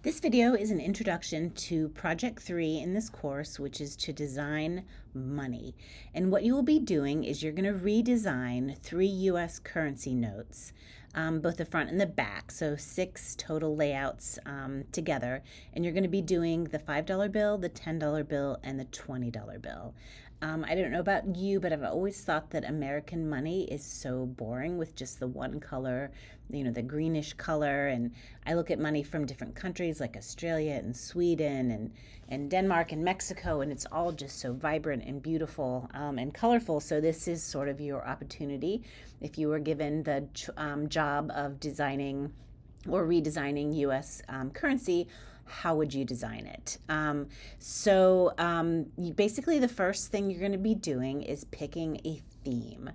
This video is an introduction to Project 3 in this course, which is to design money. And what you will be doing is you're going to redesign 3 US currency notes, both the front and the back, so 6 total layouts together. And you're going to be doing the $5 bill, the $10 bill, and the $20 bill. I don't know about you, but I've always thought that American money is so boring with just the one color, the greenish color. And I look at money from different countries like Australia and Sweden and Denmark and Mexico, and it's all just so vibrant and beautiful and colorful. So this is sort of your opportunity. If you were given the job of designing or redesigning US currency, how would you design it? Basically, the first thing you're going to be doing is picking a theme.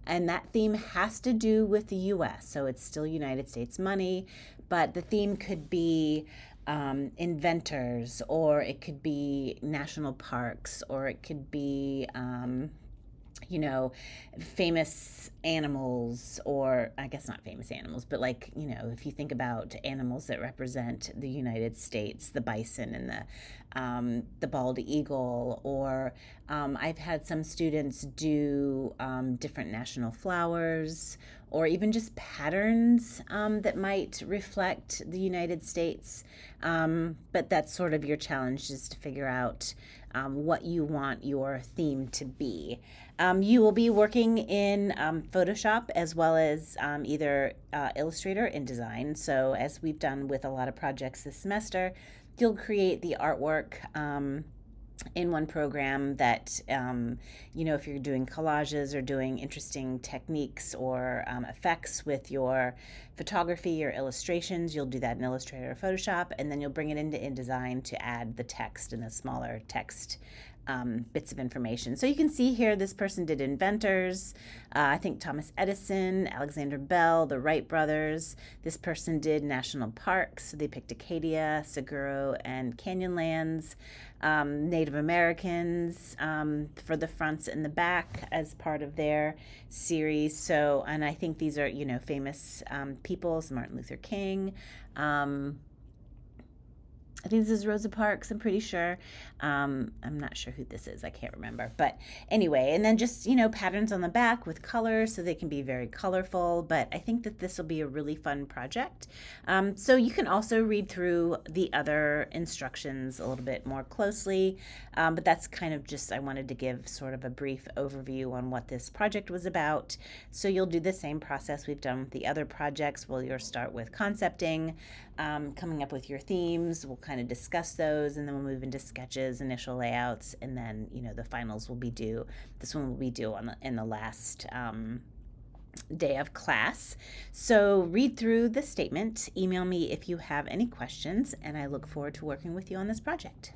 And that theme has to do with the US. So it's still United States money, but the theme could be inventors, or it could be national parks, or it could be famous animals, or I guess not famous animals, but if you think about animals that represent the United States, the bison and the bald eagle, or I've had some students do different national flowers, or even just patterns that might reflect the United States. But that's sort of your challenge, is to figure out what you want your theme to be. You will be working in Photoshop as well as either Illustrator or InDesign. So as we've done with a lot of projects this semester, you'll create the artwork in one program that, if you're doing collages or doing interesting techniques or effects with your photography or illustrations, you'll do that in Illustrator or Photoshop, and then you'll bring it into InDesign to add the text and the smaller text bits of information. So you can see here, this person did inventors, I think Thomas Edison, Alexander Bell, the Wright brothers. This person did national parks. So they picked Acadia, Seguro, and Canyonlands. Native Americans for the fronts and the back as part of their series. So, and I think these are, famous people, Martin Luther King. I think this is Rosa Parks, I'm pretty sure. I'm not sure who this is. I can't remember. But anyway, and then just, patterns on the back with colors so they can be very colorful. But I think that this will be a really fun project. So you can also read through the other instructions a little bit more closely. But that's kind of just, I wanted to give sort of a brief overview on what this project was about. So you'll do the same process we've done with the other projects. You'll start with concepting, coming up with your themes. We'll kind of discuss those, and then we'll move into sketches, initial layouts, and then the finals will be due. This one will be due in the last day of class. So read through the statement, email me if you have any questions, and I look forward to working with you on this project.